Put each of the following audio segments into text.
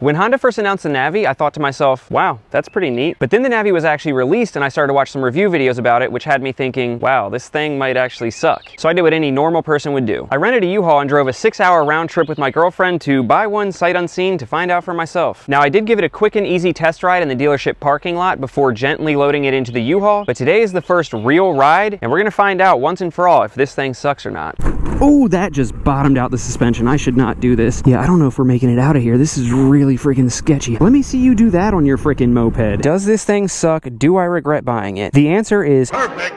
When Honda first announced the Navi, I thought to myself, wow, that's pretty neat. But then the Navi was actually released and I started to watch some review videos about it, which had me thinking, wow, this thing might actually suck. So I did what any normal person would do. I rented a U-Haul and drove a 6-hour round trip with my girlfriend to buy one sight unseen to find out for myself. Now I did give it a quick and easy test ride in the dealership parking lot before gently loading it into the U-Haul, but today is the first real ride and we're gonna find out once and for all if this thing sucks or not. Oh, that just bottomed out the suspension. I should not do this. Yeah, I don't know if we're making it out of here. This is really freaking sketchy. Let me see you do that on your freaking moped. Does this thing suck? Do I regret buying it? The answer is perfect.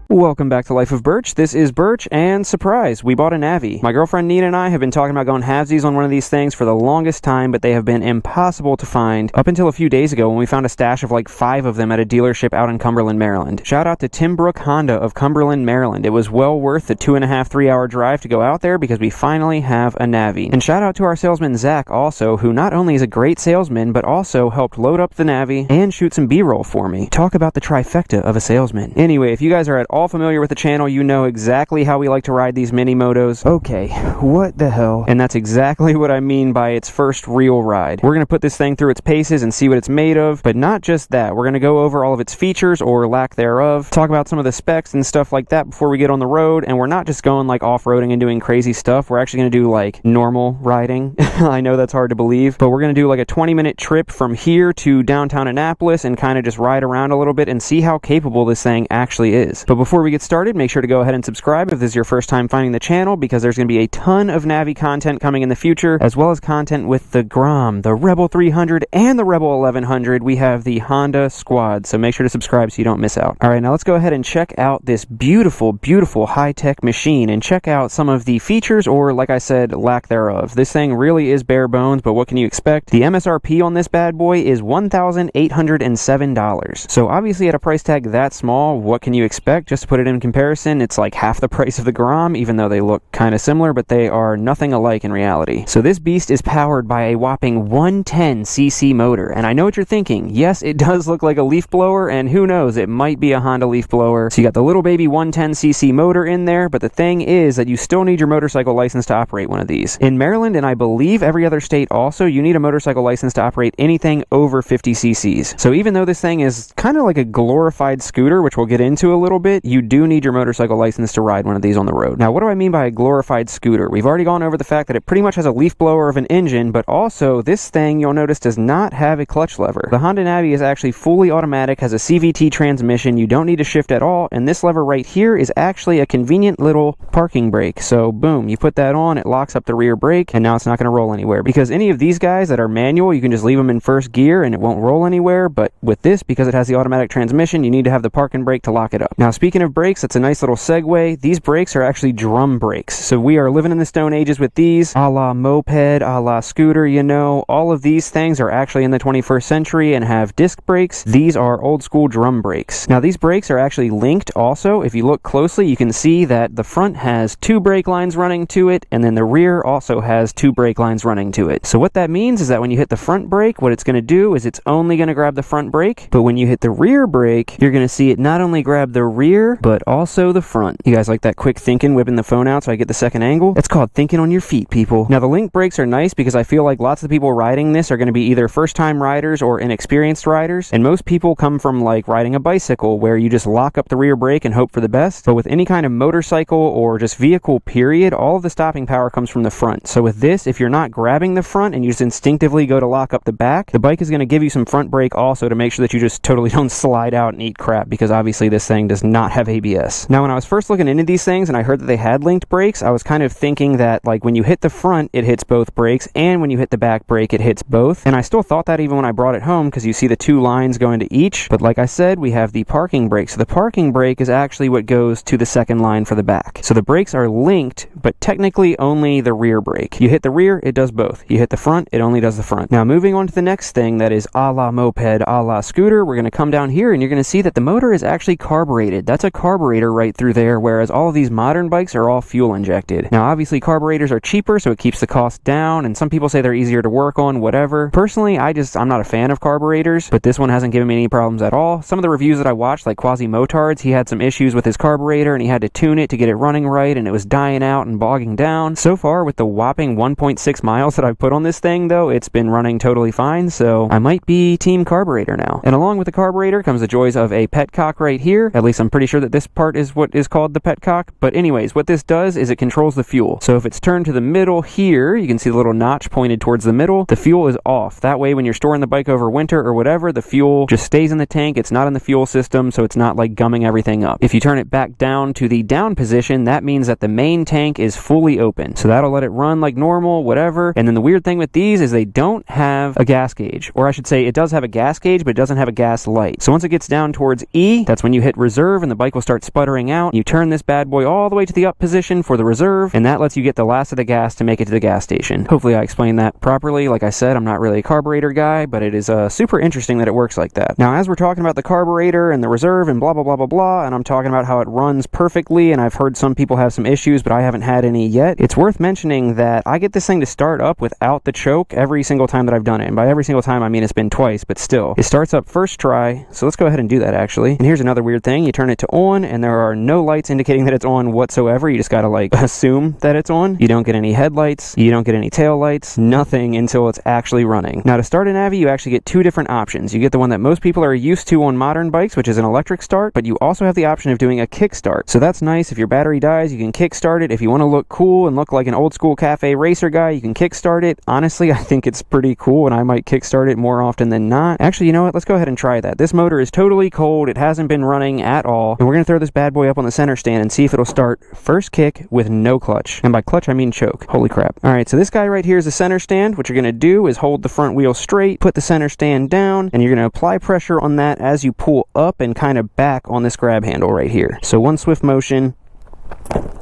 Welcome back to Life of Birch. This is Birch, and surprise, we bought a Navi. My girlfriend Nina and I have been talking about going halvesies on one of these things for the longest time, but they have been impossible to find up until a few days ago when we found a stash of like 5 of them at a dealership out in Cumberland, Maryland. Shout out to Tim Brook Honda of Cumberland, Maryland. It was well worth the 2.5-3 hour drive to go out there because we finally have a Navi. And shout out to our salesman Zach also, who not only is a great salesman, but also helped load up the Navi and shoot some B-roll for me. Talk about the trifecta of a salesman. Anyway, if you guys are at all familiar with the channel, you know exactly how we like to ride these mini motos. Okay, what the hell? And that's exactly what I mean by its first real ride. We're gonna put this thing through its paces and see what it's made of, but not just that. We're gonna go over all of its features or lack thereof, talk about some of the specs and stuff like that before we get on the road, and we're not just going like off-roading and doing crazy stuff. We're actually gonna do like normal riding. I know that's hard to believe, but we're gonna do like a 20-minute trip from here to downtown Annapolis and kind of just ride around a little bit and see how capable this thing actually is. But before we get started, make sure to go ahead and subscribe if this is your first time finding the channel, because there's going to be a ton of Navi content coming in the future, as well as content with the Grom, the Rebel 300, and the Rebel 1100. We have the Honda Squad, so make sure to subscribe so you don't miss out. Alright, now let's go ahead and check out this beautiful, beautiful high-tech machine and check out some of the features, or like I said, lack thereof. This thing really is bare bones, but what can you expect? The MSRP on this bad boy is $1,807. So obviously at a price tag that small, what can you expect? Just to put it in comparison, it's like half the price of the Grom, even though they look kind of similar, but they are nothing alike in reality. So this beast is powered by a whopping 110cc motor, and I know what you're thinking. Yes, it does look like a leaf blower, and who knows, it might be a Honda leaf blower. So you got the little baby 110cc motor in there, but the thing is that you still need your motorcycle license to operate one of these. In Maryland, and I believe every other state also, you need a motorcycle license to operate anything over 50 cc's. So even though this thing is kind of like a glorified scooter, which we'll get into a little bit, you do need your motorcycle license to ride one of these on the road. Now, what do I mean by a glorified scooter? We've already gone over the fact that it pretty much has a leaf blower of an engine, but also this thing, you'll notice, does not have a clutch lever. The Honda Navi is actually fully automatic, has a CVT transmission, you don't need to shift at all, and this lever right here is actually a convenient little parking brake. So boom, you put that on, it locks up the rear brake, and now it's not going to roll anywhere. Because any of these guys that are manual, you can just leave them in first gear and it won't roll anywhere, but with this, because it has the automatic transmission, you need to have the parking brake to lock it up. Now, speaking of brakes, that's a nice little segue. These brakes are actually drum brakes. So we are living in the Stone Ages with these, a la moped, a la scooter, you know. All of these things are actually in the 21st century and have disc brakes. These are old school drum brakes. Now, these brakes are actually linked also. If you look closely, you can see that the front has 2 brake lines running to it, and then the rear also has 2 brake lines running to it. So what that means is that when you hit the front brake, what it's going to do is it's only going to grab the front brake, but when you hit the rear brake, you're going to see it not only grab the rear, but also the front. You guys like that quick thinking, whipping the phone out so I get the second angle? It's called thinking on your feet, people. Now, the link brakes are nice because I feel like lots of the people riding this are going to be either first-time riders or inexperienced riders, and most people come from like riding a bicycle where you just lock up the rear brake and hope for the best. But with any kind of motorcycle or just vehicle period, all of the stopping power comes from the front. So with this, if you're not grabbing the front and you just instinctively go to lock up the back, the bike is going to give you some front brake also to make sure that you just totally don't slide out and eat crap, because obviously this thing does not have ABS. Now, when I was first looking into these things and I heard that they had linked brakes, I was kind of thinking that like when you hit the front, it hits both brakes, and when you hit the back brake, it hits both. And I still thought that even when I brought it home, because you see the 2 lines going to each. But like I said, we have the parking brake. So the parking brake is actually what goes to the second line for the back. So the brakes are linked, but technically only the rear brake. You hit the rear, it does both. You hit the front, it only does the front. Now, moving on to the next thing that is a la moped, a la scooter, we're going to come down here and you're going to see that the motor is actually carbureted. That's that's a carburetor right through there, whereas all of these modern bikes are all fuel injected. Now obviously carburetors are cheaper, so it keeps the cost down, and some people say they're easier to work on, whatever. Personally, I'm not a fan of carburetors, but this one hasn't given me any problems at all. Some of the reviews that I watched, like Quasi Motards, he had some issues with his carburetor and he had to tune it to get it running right, and it was dying out and bogging down. So far, with the whopping 1.6 miles that I've put on this thing though, it's been running totally fine, so I might be team carburetor now. And along with the carburetor comes the joys of a petcock right here. At least I'm pretty sure that this part is what is called the petcock. But anyways, what this does is it controls the fuel. So if it's turned to the middle here, you can see the little notch pointed towards the middle, the fuel is off. That way when you're storing the bike over winter or whatever, the fuel just stays in the tank. It's not in the fuel system, so it's not like gumming everything up. If you turn it back down to the down position, that means that the main tank is fully open. So that'll let it run like normal, whatever. And then the weird thing with these is they don't have a gas gauge. Or I should say it does have a gas gauge, but it doesn't have a gas light. So once it gets down towards E, that's when you hit reserve and the bike will start sputtering out. You turn this bad boy all the way to the up position for the reserve, and that lets you get the last of the gas to make it to the gas station. Hopefully I explained that properly. Like I said, I'm not really a carburetor guy, but it is super interesting that it works like that. Now, as we're talking about the carburetor and the reserve and blah, blah, blah, blah, blah, and I'm talking about how it runs perfectly, and I've heard some people have some issues, but I haven't had any yet, it's worth mentioning that I get this thing to start up without the choke every single time that I've done it. And by every single time, I mean it's been twice, but still. It starts up first try, so let's go ahead and do that actually. And here's another weird thing. You turn it to on, and there are no lights indicating that it's on whatsoever. You just gotta like assume that it's on. You don't get any headlights, you don't get any tail lights, nothing until it's actually running. Now to start a Navi, you actually get two different options. You get the one that most people are used to on modern bikes, which is an electric start, but you also have the option of doing a kick start. So that's nice. If your battery dies, you can kick start it. If you want to look cool and look like an old school cafe racer guy, you can kick start it. Honestly, I think it's pretty cool, and I might kick start it more often than not. Actually, you know what? Let's go ahead and try that. This motor is totally cold. It hasn't been running at all. And we're going to throw this bad boy up on the center stand and see if it'll start first kick with no clutch. And by clutch, I mean choke. Holy crap. All right, so this guy right here is the center stand. What you're going to do is hold the front wheel straight, put the center stand down, and you're going to apply pressure on that as you pull up and kind of back on this grab handle right here. So one swift motion,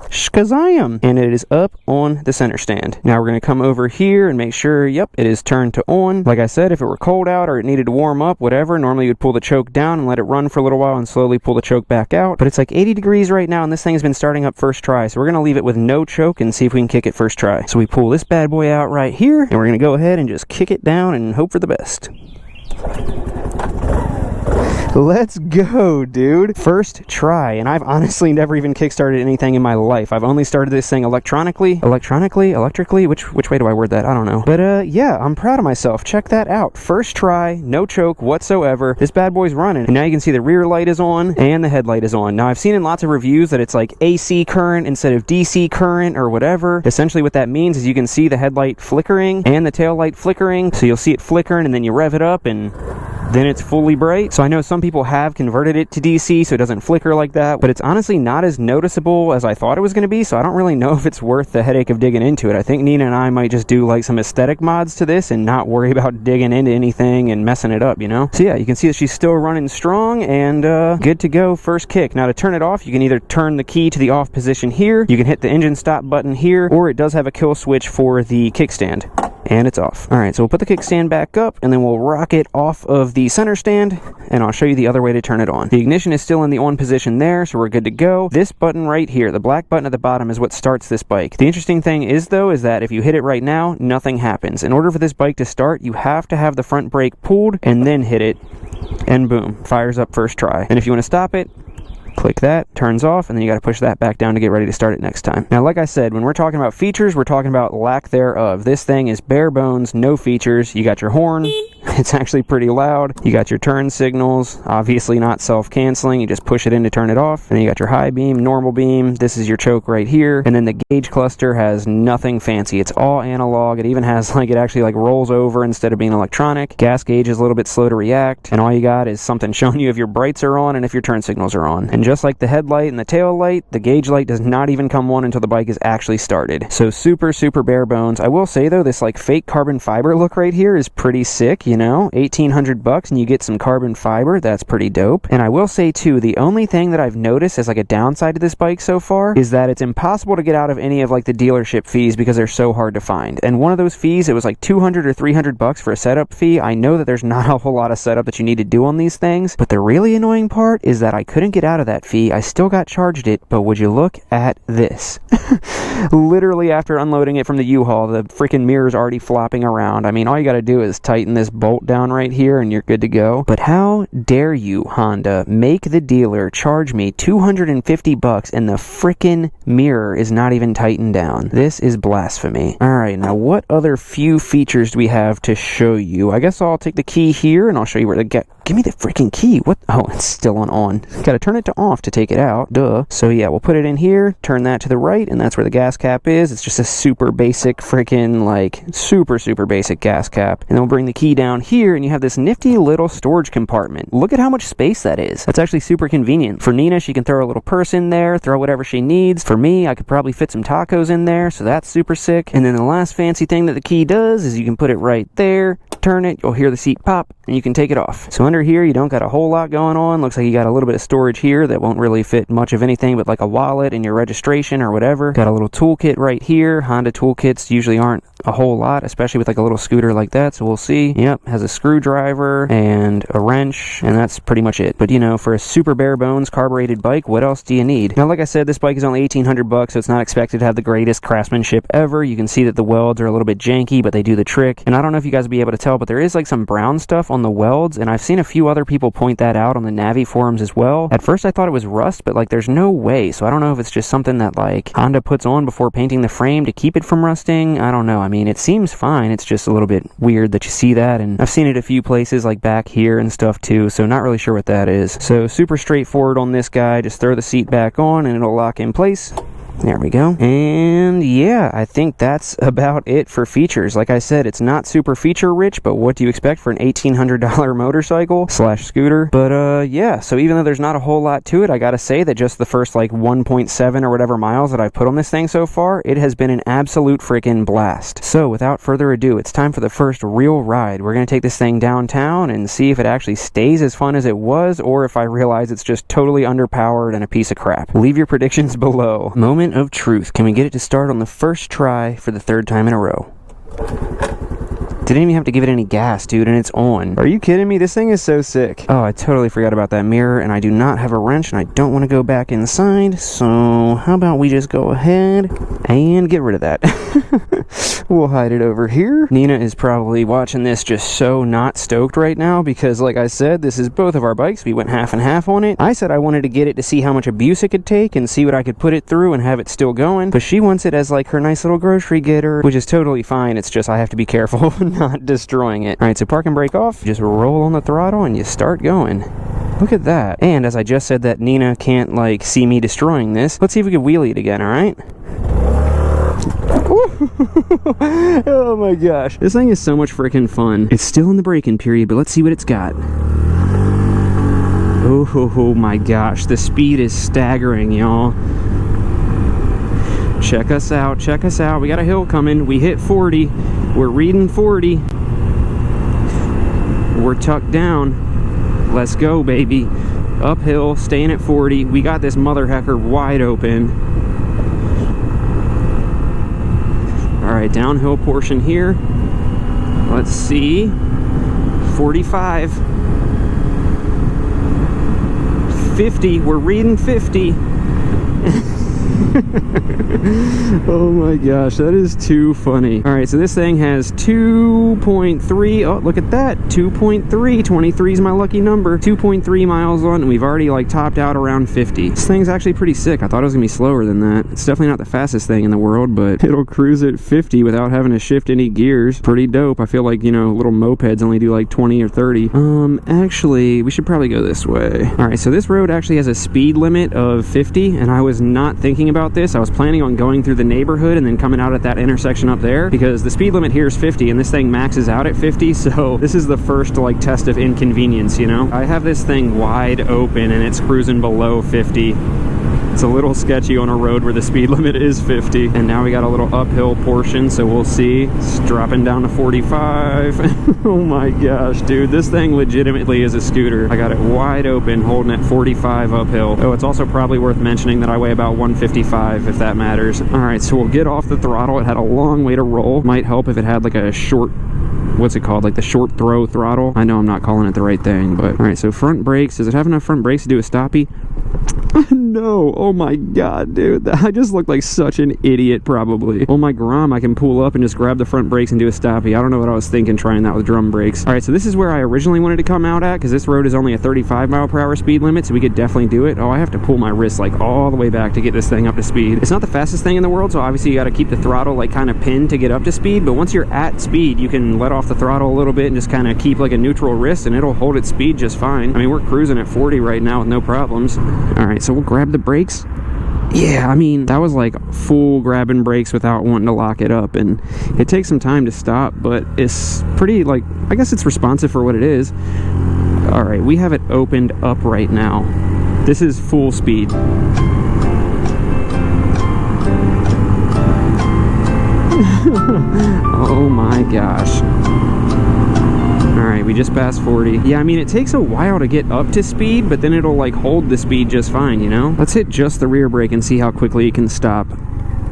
shkazam, and it is up on the center stand. Now we're going to come over here and make sure, yep, it is turned to on. Like I said, if it were cold out or it needed to warm up, whatever, normally you would pull the choke down and let it run for a little while and slowly pull the choke back out. But it's like 80 degrees right now, and this thing has been starting up first try, so we're going to leave it with no choke and see if we can kick it first try. So we pull this bad boy out right here, and we're going to go ahead and just kick it down and hope for the best. Let's go, dude. First try, and I've honestly never even kickstarted anything in my life. I've only started this thing electrically, which way do I word that? I don't know. But yeah, I'm proud of myself. Check that out. First try, no choke whatsoever. This bad boy's running, and now you can see the rear light is on and the headlight is on. Now I've seen in lots of reviews that it's like AC current instead of DC current or whatever. Essentially what that means is you can see the headlight flickering and the tail light flickering, so you'll see it flickering and then you rev it up and then it's fully bright. So I know some people have converted it to DC so it doesn't flicker like that, but it's honestly not as noticeable as I thought it was going to be, so I don't really know if it's worth the headache of digging into it. I think Nina and I might just do like some aesthetic mods to this and not worry about digging into anything and messing it up, you know? So yeah, you can see that she's still running strong and good to go first kick. Now to turn it off, you can either turn the key to the off position here, you can hit the engine stop button here, or it does have a kill switch for the kickstand. And it's off. Alright, so we'll put the kickstand back up and then we'll rock it off of the center stand, and I'll show you the other way to turn it on. The ignition is still in the on position there, so we're good to go. This button right here, the black button at the bottom, is what starts this bike. The interesting thing is though, is that if you hit it right now, nothing happens. In order for this bike to start, you have to have the front brake pulled and then hit it, and boom, fires up first try. And if you want to stop it, click that, turns off, and then you got to push that back down to get ready to start it next time. Now, like I said, when we're talking about features, we're talking about lack thereof. This thing is bare bones, no features. You got your horn. It's actually pretty loud. You got your turn signals, obviously not self-canceling. You just push it in to turn it off. And then you got your high beam, normal beam. This is your choke right here. And then the gauge cluster has nothing fancy. It's all analog. It even has like, it actually like rolls over instead of being electronic. Gas gauge is a little bit slow to react. And all you got is something showing you if your brights are on and if your turn signals are on. And just like the headlight and the tail light, the gauge light does not even come on until the bike is actually started. So super, super bare bones. I will say though, this like fake carbon fiber look right here is pretty sick. you know, 1,800 bucks and you get some carbon fiber. That's pretty dope. And I will say too, the only thing that I've noticed as like a downside to this bike so far is that it's impossible to get out of any of like the dealership fees because they're so hard to find. And one of those fees, it was like 200 or 300 bucks for a setup fee. I know that there's not a whole lot of setup that you need to do on these things, but the really annoying part is that I couldn't get out of that fee. I still got charged it, but would you look at this? Literally after unloading it from the U-Haul, the freaking mirror's already flopping around. I mean, all you gotta do is tighten this bolt down right here and you're good to go. But how dare you, Honda, make the dealer charge me 250 bucks and the freaking mirror is not even tightened down? This is blasphemy. Alright, now what other few features do we have to show you? I guess I'll take the key here and I'll show you where to get. Give me the freaking key. What? Oh, it's still on. Gotta turn it to off to take it out. Duh. So yeah, we'll put it in here, turn that to the right, and that's where the gas cap is. It's just a super basic freaking, like, super basic gas cap. And then we'll bring the key down here, and you have this nifty little storage compartment. Look at how much space that is. That's actually super convenient. For Nina, she can throw a little purse in there, throw whatever she needs. For me, I could probably fit some tacos in there, so that's super sick. And then the last fancy thing that the key does is you can put it right there, turn it, you'll hear the seat pop, and you can take it off. So under here, you don't got a whole lot going on. Looks like you got a little bit of storage here that won't really fit much of anything but like a wallet and your registration or whatever. Got a little toolkit right here. Honda toolkits usually aren't a whole lot, especially with like a little scooter like that, so we'll see. Yep, has a screwdriver and a wrench, and that's pretty much it. But you know, for a super bare bones carbureted bike, what else do you need? Now, like I said, this bike is only 1,800 bucks, so it's not expected to have the greatest craftsmanship ever. You can see that the welds are a little bit janky, but they do the trick. And I don't know if you guys will be able to tell, but there is like some brown stuff on the welds, and I've seen a few other people point that out on the Navi forums as well. At first I thought it was rust, but like there's no way, so I don't know if it's just something that like Honda puts on before painting the frame to keep it from rusting. I don't know. I mean, it seems fine. It's just a little bit weird that you see that, and I've seen it a few places like back here and stuff too, so not really sure what that is. So super straightforward on this guy. Just throw the seat back on and it'll lock in place. There we go. And yeah, I think that's about it for features. Like I said, it's not super feature rich, but what do you expect for an $1,800 motorcycle slash scooter? But yeah, so even though there's not a whole lot to it, I gotta say that just the first like 1.7 or whatever miles that I've put on this thing so far, it has been an absolute freaking blast. So without further ado, it's time for the first real ride. We're gonna take this thing downtown and see if it actually stays as fun as it was, or if I realize it's just totally underpowered and a piece of crap. Leave your predictions below. Moment of truth. Can we get it to start on the first try for the third time in a row? Didn't even have to give it any gas, dude, and it's on. Are you kidding me? This thing is so sick. Oh, I totally forgot about that mirror, and I do not have a wrench, and I don't want to go back inside, so how about we just go ahead and get rid of that. We'll hide it over here. Nina is probably watching this just so not stoked right now, because like I said, this is both of our bikes. We went half and half on it. I said I wanted to get it to see how much abuse it could take and see what I could put it through and have it still going, but she wants it as like her nice little grocery getter, which is totally fine. It's just I have to be careful not destroying it. Alright, so park and brake off. Just roll on the throttle and you start going. Look at that. And as I just said that Nina can't like see me destroying this, let's see if we can wheelie it again, alright? Oh my gosh. This thing is so much freaking fun. It's still in the braking period, but let's see what it's got. Oh my gosh. The speed is staggering, y'all. Check us out. Check us out. We got a hill coming. We hit 40. We're reading 40. We're tucked down. Let's go, baby. Uphill, staying at 40. We got this mother hecker wide open. Alright, downhill portion here. Let's see. 45. 50. We're reading 50. Oh my gosh, that is too funny. Alright, so this thing has 2.3. Oh, look at that. 2.3. 23 is my lucky number. 2.3 miles on, and we've already like topped out around 50. This thing's actually pretty sick. I thought it was gonna be slower than that. It's definitely not the fastest thing in the world, but it'll cruise at 50 without having to shift any gears. Pretty dope. I feel like, you know, little mopeds only do like 20 or 30. Actually, we should probably go this way. Alright, so this road actually has a speed limit of 50, and I was not thinking about this. I was planning on going through the neighborhood and then coming out at that intersection up there, because the speed limit here is 50 and this thing maxes out at 50, so this is the first like test of inconvenience, you know? I have this thing wide open and it's cruising below 50. It's a little sketchy on a road where the speed limit is 50. And now we got a little uphill portion, so we'll see. It's dropping down to 45. Oh my gosh, dude, this thing legitimately is a scooter. I got it wide open, holding at 45 uphill. Oh, it's also probably worth mentioning that I weigh about 155, if that matters. All right, so we'll get off the throttle. It had a long way to roll. Might help if it had like a short, what's it called, like the short throw throttle. I know I'm not calling it the right thing, but all right, so front brakes. Does it have enough front brakes to do a stoppie? No. Oh my god, dude, I just look like such an idiot. Probably on my Grom I can pull up and just grab the front brakes and do a stoppie. I don't know what I was thinking trying that with drum brakes. All right, so this is where I originally wanted to come out at, because this road is only a 35 mile per hour speed limit, so we could definitely do it. Oh, I have to pull my wrist like all the way back to get this thing up to speed. It's not the fastest thing in the world, so obviously you got to keep the throttle like kind of pinned to get up to speed, but once you're at speed you can let off the throttle a little bit and just kind of keep like a neutral wrist and it'll hold its speed just fine. I mean, we're cruising at 40 right now with no problems. All right, so we'll grab the brakes. Yeah, I mean, that was like full grabbing brakes without wanting to lock it up, and it takes some time to stop, but it's pretty, like, I guess it's responsive for what it is. All right, we have it opened up right now. This is full speed. Oh my gosh. Alright, we just passed 40. Yeah, I mean, it takes a while to get up to speed, but then it'll like hold the speed just fine, you know? Let's hit just the rear brake and see how quickly it can stop.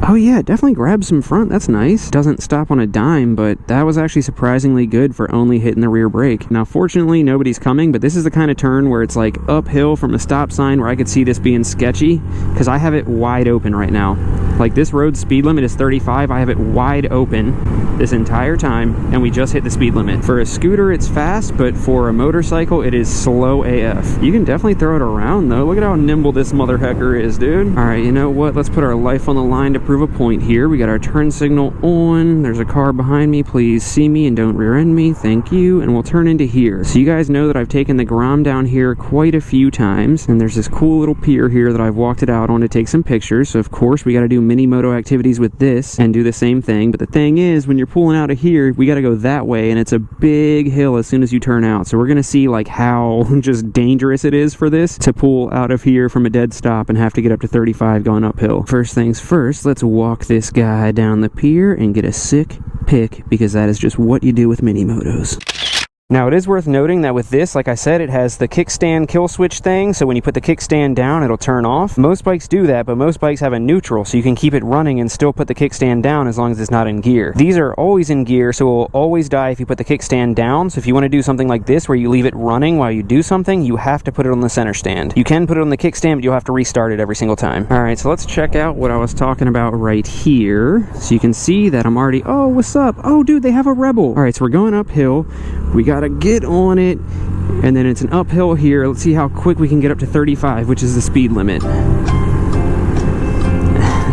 Oh yeah, definitely grabs some front. That's nice. Doesn't stop on a dime, but that was actually surprisingly good for only hitting the rear brake. Now, fortunately, nobody's coming, but this is the kind of turn where it's like uphill from a stop sign where I could see this being sketchy, because I have it wide open right now. Like, this road's speed limit is 35. I have it wide open this entire time, and we just hit the speed limit. For a scooter, it's fast, but for a motorcycle, it is slow AF. You can definitely throw it around, though. Look at how nimble this mother hecker is, dude. All right, you know what? Let's put our life on the line to prove a point here. We got our turn signal on. There's a car behind me. Please see me and don't rear end me. Thank you. And we'll turn into here. So you guys know that I've taken the Grom down here quite a few times, and there's this cool little pier here that I've walked it out on to take some pictures. So of course we got to do mini moto activities with this and do the same thing. But the thing is, when you're pulling out of here, we got to go that way, and it's a big hill as soon as you turn out. So we're gonna see like how just dangerous it is for this to pull out of here from a dead stop and have to get up to 35 going uphill. First things first, let's walk this guy down the pier and get a sick pic, because that is just what you do with mini motos. Now, it is worth noting that with this, like I said, it has the kickstand kill switch thing, so when you put the kickstand down, it'll turn off. Most bikes do that, but most bikes have a neutral, so you can keep it running and still put the kickstand down as long as it's not in gear. These are always in gear, so it will always die if you put the kickstand down. So if you want to do something like this, where you leave it running while you do something, you have to put it on the center stand. You can put it on the kickstand, but you'll have to restart it every single time. All right, so let's check out what I was talking about right here. So you can see that I'm already, oh, what's up? Oh, dude, they have a Rebel. All right, so we're going uphill. We gotta get on it, and then it's an uphill here. Let's see how quick we can get up to 35, which is the speed limit.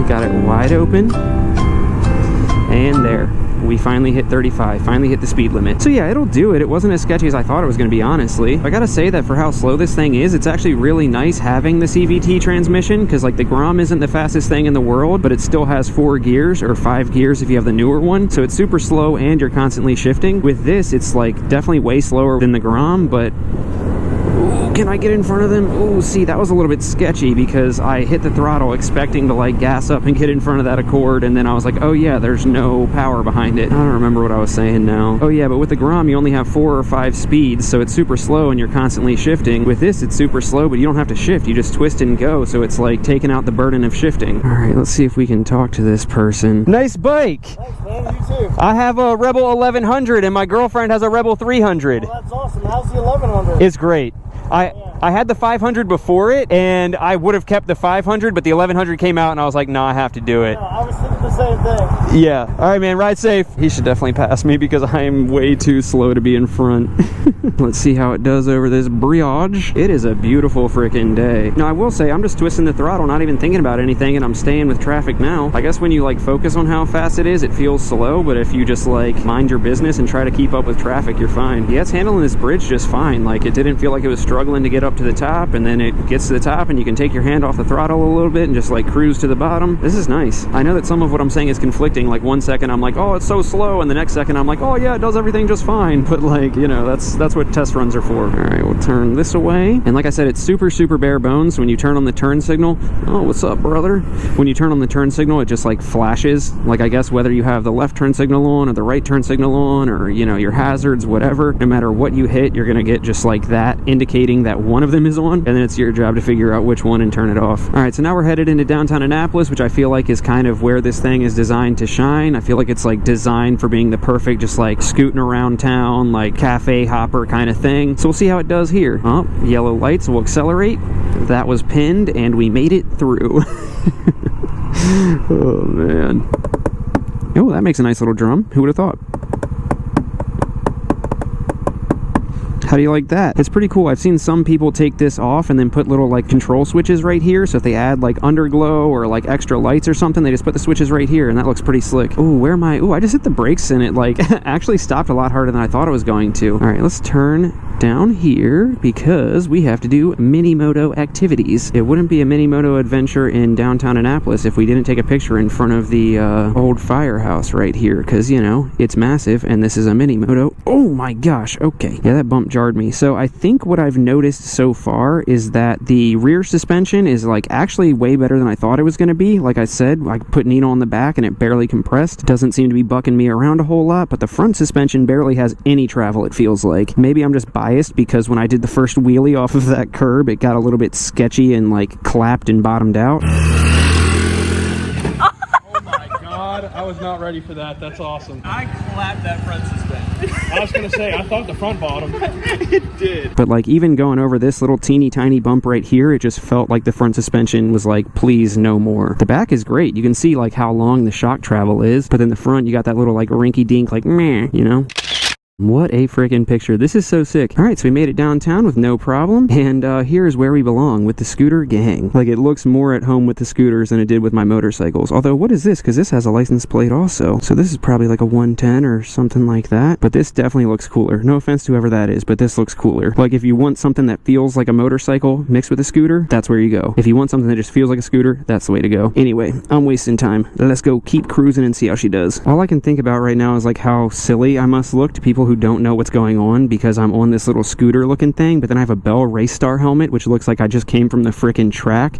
Got it wide open, and there. We finally hit 35, finally hit the speed limit. So yeah, it'll do it. It wasn't as sketchy as I thought it was going to be, honestly. I gotta say that for how slow this thing is, it's actually really nice having the CVT transmission, because like the Grom isn't the fastest thing in the world, but it still has 4 gears, or 5 gears if you have the newer one. So it's super slow and you're constantly shifting. With this, it's like definitely way slower than the Grom, but ooh, can I get in front of them? Ooh, see, that was a little bit sketchy because I hit the throttle expecting to like gas up and get in front of that Accord, and then I was like, oh yeah, there's no power behind it. I don't remember what I was saying now. Oh yeah, but with the Grom, you only have 4 or 5 speeds, so it's super slow and you're constantly shifting. With this, it's super slow, but you don't have to shift. You just twist and go, so it's like taking out the burden of shifting. All right, let's see if we can talk to this person. Nice bike. Thanks, man. You too. I have a Rebel 1100 and my girlfriend has a Rebel 300. Well, that's awesome. How's the 1100? It's great. I had the 500 before it, and I would have kept the 500, but the 1100 came out, and I was like, nah, I have to do it. Yeah, I was thinking the same thing. Yeah. All right, man, ride safe. He should definitely pass me because I am way too slow to be in front. Let's see how it does over this bridge. It is a beautiful freaking day. Now, I will say, I'm just twisting the throttle, not even thinking about anything, and I'm staying with traffic now. I guess when you, like, focus on how fast it is, it feels slow, but if you just, like, mind your business and try to keep up with traffic, you're fine. Yeah, it's handling this bridge just fine. Like, it didn't feel like it was struggling to get up to the top, and then it gets to the top and you can take your hand off the throttle a little bit and just like cruise to the bottom. This is nice. I know that some of what I'm thing is conflicting. Like one second I'm like, oh, it's so slow, and the next second I'm like, oh yeah, it does everything just fine. But like, you know, that's what test runs are for. All right, we'll turn this away. And like I said, it's super bare bones. When you turn on the turn signal, oh, what's up, brother? When you turn on the turn signal, it just like flashes. Like, I guess whether you have the left turn signal on or the right turn signal on, or, you know, your hazards, whatever, no matter what you hit, you're gonna get just like that, indicating that one of them is on, and then it's your job to figure out which one and turn it off. All right, so now we're headed into downtown Annapolis, which I feel like is kind of where this thing is designed to shine. I feel like it's like designed for being the perfect, just like scooting around town, like cafe hopper kind of thing. So we'll see how it does here. Oh, yellow lights will accelerate. That was pinned, and we made it through. Oh man. Oh, that makes a nice little drum. Who would have thought? How do you like that? It's pretty cool. I've seen some people take this off and then put little like control switches right here. So if they add like underglow or like extra lights or something, they just put the switches right here, and that looks pretty slick. Oh, where am I? Oh, I just hit the brakes and it like actually stopped a lot harder than I thought it was going to. All right, let's turn down here because we have to do mini moto activities. It wouldn't be a mini moto adventure in downtown Annapolis if we didn't take a picture in front of the old firehouse right here, because, you know, it's massive and this is a mini moto. Oh my gosh. Okay, yeah, that bump jarred me. So I think what I've noticed so far is that the rear suspension is like actually way better than I thought it was going to be. Like I said, I put Nino on the back and it barely compressed. Doesn't seem to be bucking me around a whole lot, but the front suspension barely has any travel, it feels like. Maybe I'm just biased because when I did the first wheelie off of that curb, it got a little bit sketchy and like clapped and bottomed out. Oh my god, I was not ready for that. That's awesome. I clapped that front suspension. I was gonna say, I thought the front bottom. It did. But like even going over this little teeny tiny bump right here, it just felt like the front suspension was like, please no more. The back is great. You can see like how long the shock travel is, but in the front you got that little like rinky dink like meh, you know? What a freaking picture. This is so sick. Alright, so we made it downtown with no problem, and here's where we belong, with the scooter gang. Like, it looks more at home with the scooters than it did with my motorcycles. Although, what is this? Because this has a license plate also. So this is probably like a 110 or something like that. But this definitely looks cooler. No offense to whoever that is, but this looks cooler. Like, if you want something that feels like a motorcycle mixed with a scooter, that's where you go. If you want something that just feels like a scooter, that's the way to go. Anyway, I'm wasting time. Let's go keep cruising and see how she does. All I can think about right now is like how silly I must look to people who don't know what's going on, because I'm on this little scooter looking thing, but then I have a Bell Race Star helmet, which looks like I just came from the frickin' track.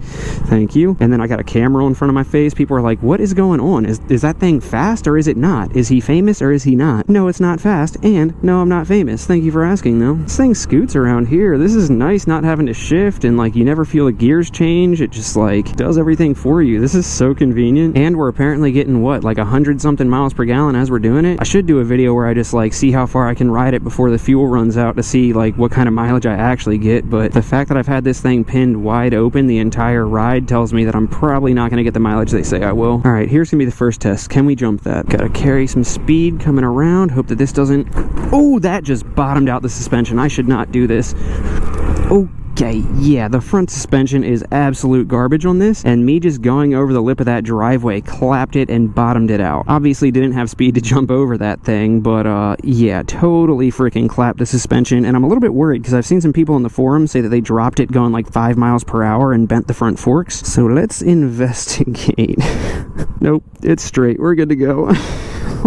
Thank you. And then I got a camera in front of my face. People are like, what is going on? Is that thing fast or is it not? Is he famous or is he not? No, it's not fast, and no, I'm not famous. Thank you for asking, though. This thing scoots around here. This is nice, not having to shift, and like you never feel the gears change. It just like does everything for you. This is so convenient. And we're apparently getting what, like 100-something miles per gallon as we're doing it. I should do a video where I just like see how far I can ride it before the fuel runs out to see like what kind of mileage I actually get. But the fact that I've had this thing pinned wide open the entire ride tells me that I'm probably not going to get the mileage they say I will. All right, here's gonna be the first test. Can we jump that? Gotta carry some speed coming around. Hope that this doesn't... Oh, that just bottomed out the suspension. I should not do this. Okay, yeah, the front suspension is absolute garbage on this, and me just going over the lip of that driveway clapped it and bottomed it out. Obviously didn't have speed to jump over that thing, but yeah, totally freaking clapped the suspension, and I'm a little bit worried because I've seen some people in the forum say that they dropped it going like 5 miles per hour and bent the front forks. So let's investigate. Nope, it's straight. We're good to go.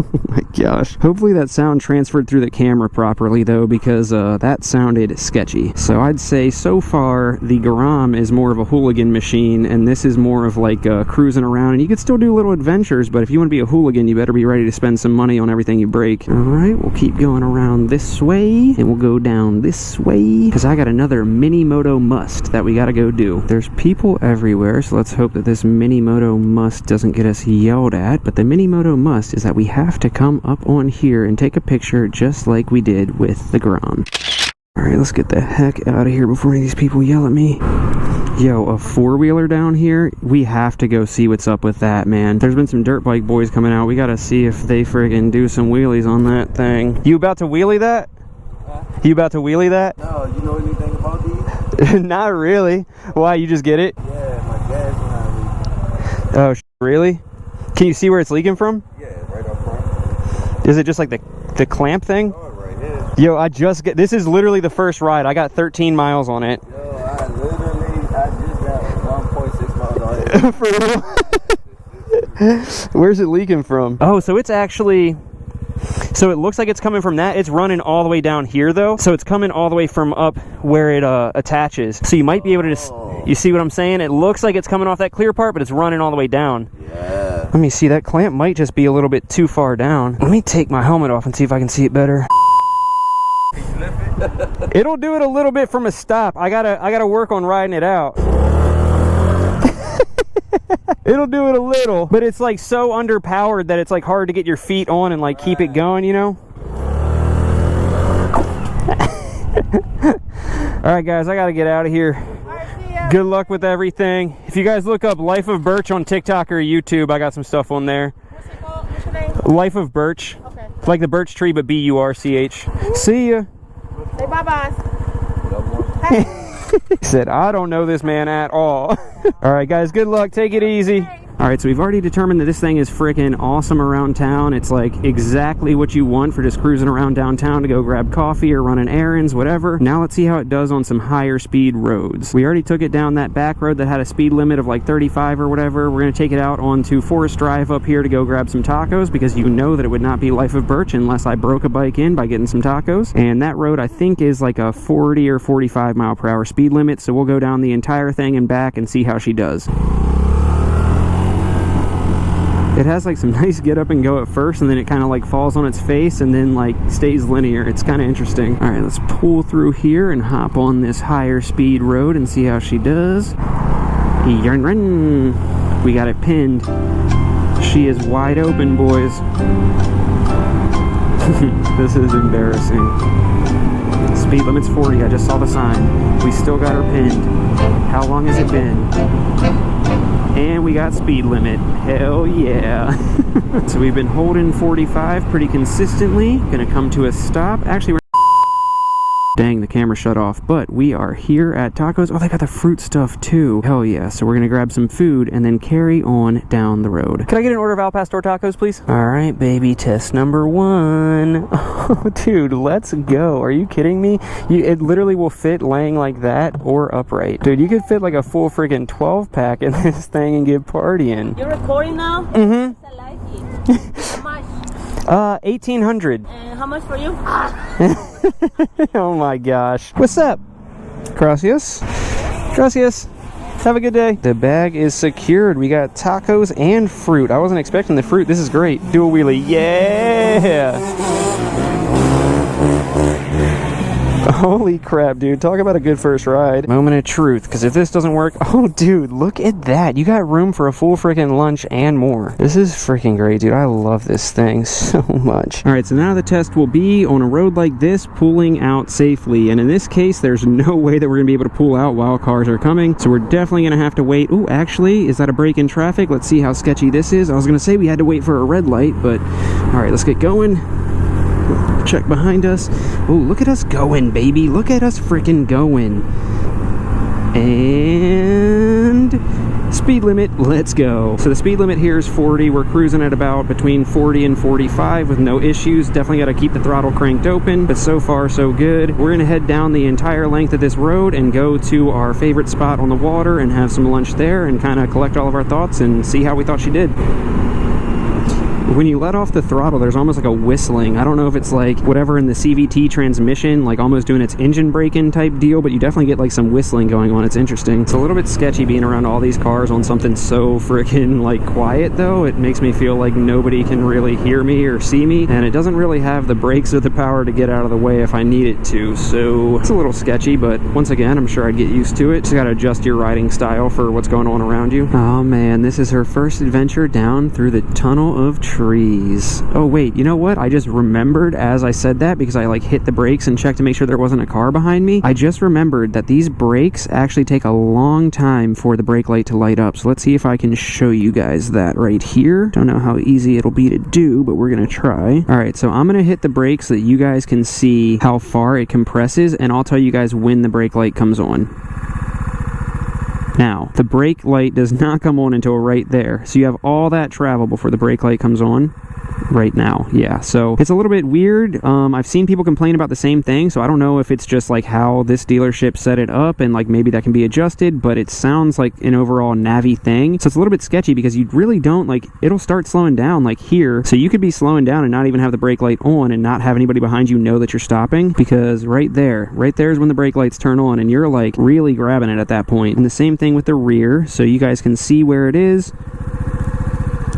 Oh my gosh. Hopefully that sound transferred through the camera properly though, because that sounded sketchy. So I'd say so far the Garam is more of a hooligan machine, and this is more of like cruising around, and you could still do little adventures, but if you want to be a hooligan you better be ready to spend some money on everything you break. Alright, we'll keep going around this way, and we'll go down this way, because I got another mini moto must that we gotta go do. There's people everywhere, so let's hope that this mini moto must doesn't get us yelled at, but the mini moto must is that we have to come up on here and take a picture just like we did with the Grom. Alright, let's get the heck out of here before any of these people yell at me. Yo, a four-wheeler down here? We have to go see what's up with that, man. There's been some dirt bike boys coming out. We gotta see if they friggin' do some wheelies on that thing. You about to wheelie that? You about to wheelie that? No, you know anything about these? Not really. Why, you just get it? Yeah, my gas is not leaking. Oh, really? Can you see where it's leaking from? Yeah, right up front. Is it just like the clamp thing? Oh, right here. Yo, this is literally the first ride. I got 13 miles on it. Yo, I just got 1.6 miles on it. For real? Where's it leaking from? Oh, so it's actually... So it looks like it's coming from that. It's running all the way down here, though. So it's coming all the way from up where it attaches. So you might be able to just... You see what I'm saying? It looks like it's coming off that clear part, but it's running all the way down. Yeah. Let me see. That clamp might just be a little bit too far down. Let me take my helmet off and see if I can see it better. It'll do it a little bit from a stop. I gotta work on riding it out. It'll do it a little, but it's like so underpowered that it's like hard to get your feet on and like keep it going, you know? Alright guys, I gotta get out of here. Good luck with everything. If you guys look up Life of Birch on TikTok or YouTube, I got some stuff on there. What's it called? What's your name? Life of Birch. Okay. Like the birch tree, but B-U-R-C-H. See ya. Say bye-bye. He said, I don't know this man at all. All right, guys, good luck. Take it easy. All right, so we've already determined that this thing is freaking awesome around town. It's like exactly what you want for just cruising around downtown to go grab coffee or running errands, whatever. Now let's see how it does on some higher speed roads. We already took it down that back road that had a speed limit of like 35 or whatever. We're gonna take it out onto Forest Drive up here to go grab some tacos, because you know that it would not be Life of Birch unless I broke a bike in by getting some tacos. And that road I think is like a 40 or 45 mile per hour speed limit. So we'll go down the entire thing and back and see how she does. It has like some nice get up and go at first, and then it kind of like falls on its face and then like stays linear. It's kind of interesting. All right, let's pull through here and hop on this higher speed road and see how she does. We got it pinned. She is wide open, boys. This is embarrassing. Speed limit's 40. I just saw the sign. We still got her pinned. How long has it been? And we got speed limit. Hell yeah. So we've been holding 45 pretty consistently. Gonna come to a stop. Actually, we're... Dang, the camera shut off. But we are here at Tacos. Oh, they got the fruit stuff too. Hell yeah. So we're gonna grab some food and then carry on down the road. Can I get an order of Al Pastor tacos, please? All right, baby. Test number 1. Oh, dude, let's go. Are you kidding me? It literally will fit laying like that or upright. Dude, you could fit like a full freaking 12-pack in this thing and get partying. You're recording now? Mm-hmm. I like it. How much? 1,800. And how much for you? Oh my gosh. What's up? Gracias. Gracias. Have a good day. The bag is secured. We got tacos and fruit. I wasn't expecting the fruit. This is great. Do a wheelie. Yeah. Holy crap, dude. Talk about a good first ride. Moment of truth, because if this doesn't work... Oh, dude, look at that. You got room for a full freaking lunch and more. This is freaking great, dude. I love this thing so much. All right, so now the test will be on a road like this, pulling out safely. And in this case, there's no way that we're going to be able to pull out while cars are coming. So we're definitely going to have to wait. Oh, actually, is that a break in traffic? Let's see how sketchy this is. I was going to say we had to wait for a red light, but... All right, let's get going. Check behind us. Oh, look at us going, baby. Look at us freaking going. And speed limit, let's go. So the speed limit here is 40. We're cruising at about between 40 and 45 with no issues. Definitely got to keep the throttle cranked open, but so far so good. We're gonna head down the entire length of this road and go to our favorite spot on the water and have some lunch there and kind of collect all of our thoughts and see how we thought she did. When you let off the throttle, there's almost like a whistling. I don't know if it's like whatever in the CVT transmission, like almost doing its engine braking type deal, but you definitely get like some whistling going on. It's interesting. It's a little bit sketchy being around all these cars on something so freaking like quiet though. It makes me feel like nobody can really hear me or see me, and it doesn't really have the brakes or the power to get out of the way if I need it to. So it's a little sketchy, but once again, I'm sure I'd get used to it. Just gotta adjust your riding style for what's going on around you. Oh man, this is her first adventure down through the tunnel of trees. Oh wait, you know what? I just remembered as I said that, because I like hit the brakes and checked to make sure there wasn't a car behind me. I just remembered that these brakes actually take a long time for the brake light to light up. So let's see if I can show you guys that right here. Don't know how easy it'll be to do, but we're gonna try. All right, so I'm gonna hit the brakes so that you guys can see how far it compresses, and I'll tell you guys when the brake light comes on. Now, the brake light does not come on until right there. So you have all that travel before the brake light comes on. right now. Yeah, so it's a little bit weird. I've seen people complain about the same thing, so I don't know if it's just like how this dealership set it up and like maybe that can be adjusted, but it sounds like an overall Navi thing. So it's a little bit sketchy because you really don't, like, it'll start slowing down like here. So you could be slowing down and not even have the brake light on and not have anybody behind you know that you're stopping, because right there is when the brake lights turn on and you're like really grabbing it at that point. And the same thing with the rear, so you guys can see where it is.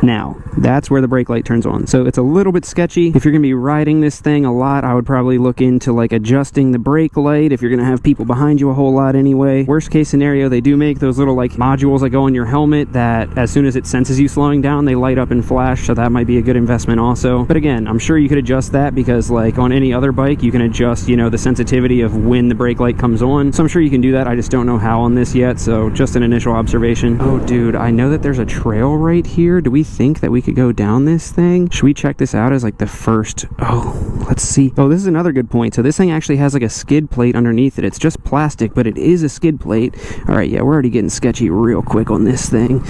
Now, that's where the brake light turns on. So it's a little bit sketchy. If you're going to be riding this thing a lot, I would probably look into like adjusting the brake light if you're going to have people behind you a whole lot anyway. Worst case scenario, they do make those little like modules that go on your helmet that as soon as it senses you slowing down, they light up and flash, so that might be a good investment also. But again, I'm sure you could adjust that because like on any other bike, you can adjust, you know, the sensitivity of when the brake light comes on. So I'm sure you can do that. I just don't know how on this yet, so just an initial observation. Oh dude, I know that there's a trail right here. Do we think that we could go down this thing? Should we check this out as like the first? Oh, let's see. Oh, this is another good point. So this thing actually has like a skid plate underneath it. It's just plastic, but it is a skid plate. All right, yeah, we're already getting sketchy real quick on this thing.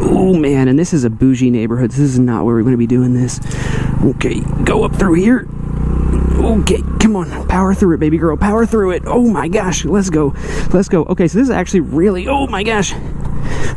Oh man, and this is a bougie neighborhood. This is not where we're going to be doing this. Okay, go up through here. Okay, come on, power through it, baby girl, power through it. Oh my gosh, let's go. Okay, so this is actually really, oh my gosh.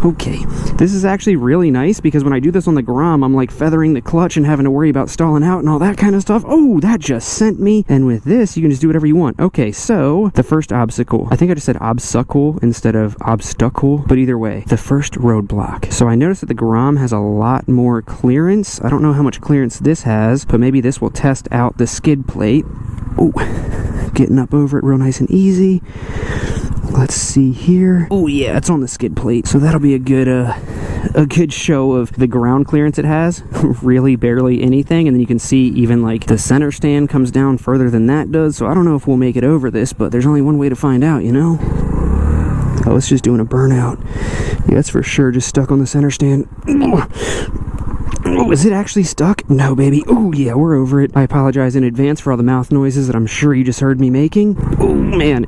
Okay, this is actually really nice because when I do this on the Grom, I'm like feathering the clutch and having to worry about stalling out and all that kind of stuff. Oh, that just sent me. And with this, you can just do whatever you want. Okay, so the first obstacle. I think I just said obstacle instead of obstacle, but either way, the first roadblock. So I noticed that the Grom has a lot more clearance. I don't know how much clearance this has, but maybe this will test out the skid plate. Oh, getting up over it real nice and easy. Let's see here. Oh yeah, it's on the skid plate, so that'll be a good show of the ground clearance it has. Really barely anything, and then you can see even like the center stand comes down further than that does, so I don't know if we'll make it over this, but there's only one way to find out, you know? Oh, it's just doing a burnout. Yeah, it's for sure just stuck on the center stand. Oh, is it actually stuck? No, baby. Oh, yeah, we're over it. I apologize in advance for all the mouth noises that I'm sure you just heard me making. Oh, man.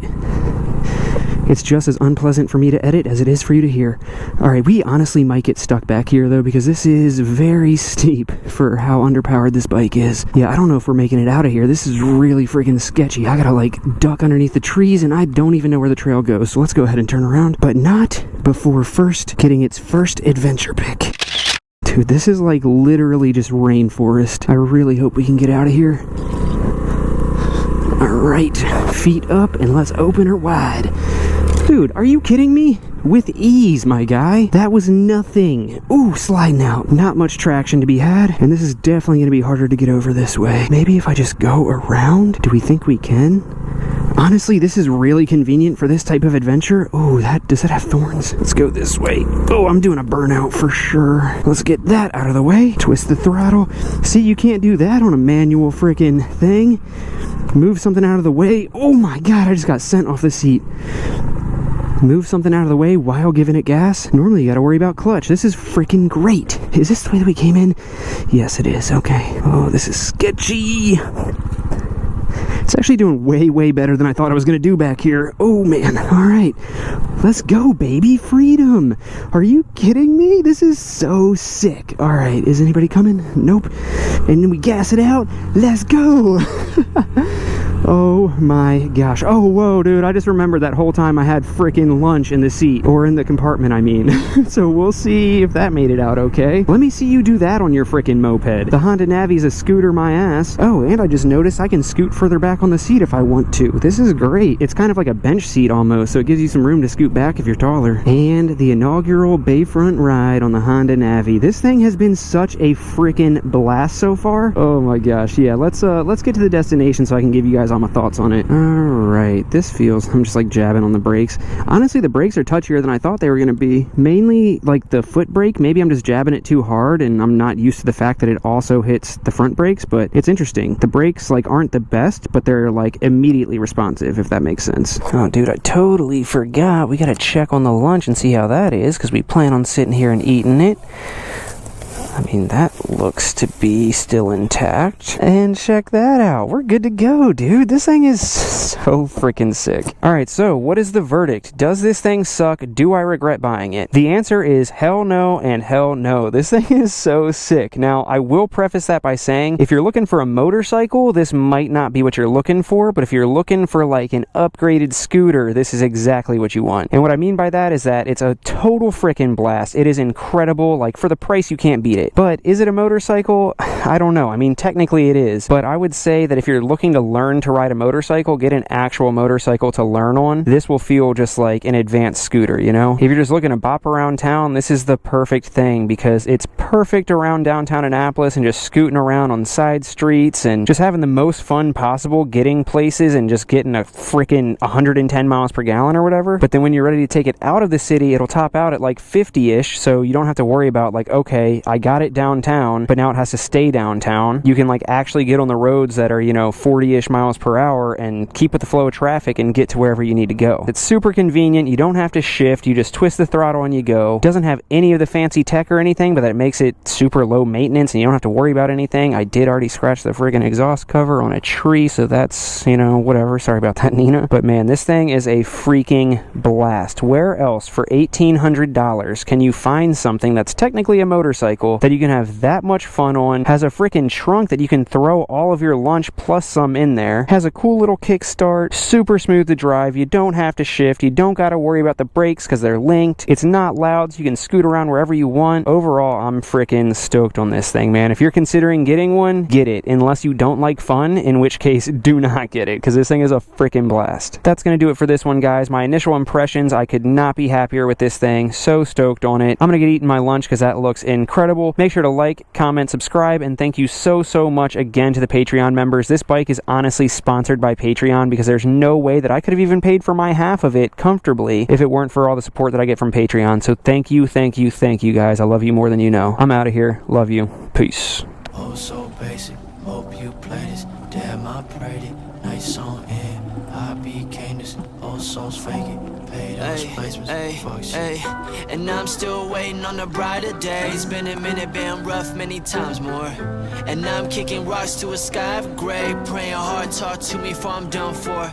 It's just as unpleasant for me to edit as it is for you to hear. Alright, we honestly might get stuck back here, though, because this is very steep for how underpowered this bike is. Yeah, I don't know if we're making it out of here. This is really freaking sketchy. I gotta, like, duck underneath the trees, and I don't even know where the trail goes, so let's go ahead and turn around. But not before first getting its first adventure pick. Dude, this is, like, literally just rainforest. I really hope we can get out of here. Alright, feet up, and let's open her wide. Dude, are you kidding me? With ease, my guy. That was nothing. Ooh, sliding out. Not much traction to be had, and this is definitely going to be harder to get over this way. Maybe if I just go around? Do we think we can? Honestly, this is really convenient for this type of adventure. Oh, does that have thorns? Let's go this way. Oh, I'm doing a burnout for sure. Let's get that out of the way. Twist the throttle. See, you can't do that on a manual freaking thing. Move something out of the way. Oh my god, I just got sent off the seat. Move something out of the way while giving it gas. Normally you gotta worry about clutch. This is freaking great. Is this the way that we came in? Yes, it is. Okay. Oh, this is sketchy. It's actually doing way better than I thought I was gonna do back here. Oh man. Alright. Let's go, baby. Freedom. Are you kidding me? This is so sick. Alright, is anybody coming? Nope. And then we gas it out. Let's go. Oh my gosh. Oh, whoa, dude. I just remembered that whole time I had freaking lunch in the seat. Or in the compartment, I mean. So we'll see if that made it out okay. Let me see you do that on your freaking moped. The Honda Navi's a scooter my ass. Oh, and I just noticed I can scoot further back on the seat if I want to. This is great. It's kind of like a bench seat almost, so it gives you some room to scoot back if you're taller. And the inaugural Bayfront ride on the Honda Navi. This thing has been such a freaking blast so far. Oh my gosh. Yeah, let's get to the destination so I can give you guys all my thoughts on it. Alright, this feels, I'm just like jabbing on the brakes. Honestly, the brakes are touchier than I thought they were going to be. Mainly like the foot brake. Maybe I'm just jabbing it too hard and I'm not used to the fact that it also hits the front brakes, but it's interesting. The brakes like aren't the best, but they're like immediately responsive, if that makes sense. Oh dude, I totally forgot. We gotta check on the lunch and see how that is, because we plan on sitting here and eating it. I mean, that looks to be still intact. And check that out. We're good to go, dude. This thing is so freaking sick. Alright, so what is the verdict? Does this thing suck? Do I regret buying it? The answer is hell no and hell no. This thing is so sick. Now, I will preface that by saying, if you're looking for a motorcycle, this might not be what you're looking for, but if you're looking for like an upgraded scooter, this is exactly what you want. And what I mean by that is that it's a total freaking blast. It is incredible. Like, for the price, you can't beat it. But is it a motorcycle? I don't know. I mean, technically it is, but I would say that if you're looking to learn to ride a motorcycle, get an actual motorcycle to learn on. This will feel just like an advanced scooter, you know? If you're just looking to bop around town, this is the perfect thing because it's perfect around downtown Annapolis and just scooting around on side streets and just having the most fun possible getting places and just getting a freaking 110 miles per gallon or whatever. But then when you're ready to take it out of the city, it'll top out at like 50-ish, so you don't have to worry about like, okay, I got it downtown, but now it has to stay downtown. You can like actually get on the roads that are, you know, 40-ish miles per hour and keep with the flow of traffic and get to wherever you need to go. It's super convenient. You don't have to shift. You just twist the throttle and you go. It doesn't have any of the fancy tech or anything, but that makes it super low maintenance and you don't have to worry about anything. I did already scratch the friggin' exhaust cover on a tree, so that's, you know, whatever. Sorry about that, Nina. But man, this thing is a freaking blast. Where else for $1,800 can you find something that's technically a motorcycle that you can have that much fun on, has a freaking trunk that you can throw all of your lunch plus some in there, has a cool little kickstart, super smooth to drive, you don't have to shift, you don't got to worry about the brakes because they're linked, it's not loud so you can scoot around wherever you want. Overall, I'm freaking stoked on this thing, man. If you're considering getting one, get it, unless you don't like fun, in which case do not get it because this thing is a freaking blast. That's gonna do it for this one, guys. My initial impressions, I could not be happier with this thing. So stoked on it. I'm gonna get eating my lunch because that looks incredible. Make sure to like, comment, subscribe, and thank you so much again to the Patreon members. This bike is honestly sponsored by Patreon because there's no way that I could have even paid for my half of it comfortably if it weren't for all the support that I get from Patreon. So thank you guys. I love you more than you know. I'm out of here. Love you. Peace. Oh, so basic. Hope you play this. Damn, I prayed it. Nice song and I became this. Old souls fake it. Paid those placements. Fuck shit. And I'm still waiting on the brighter days. Been a minute, been rough many times more. And I'm kicking rocks to a sky of gray. Praying hard, talk to me before I'm done for.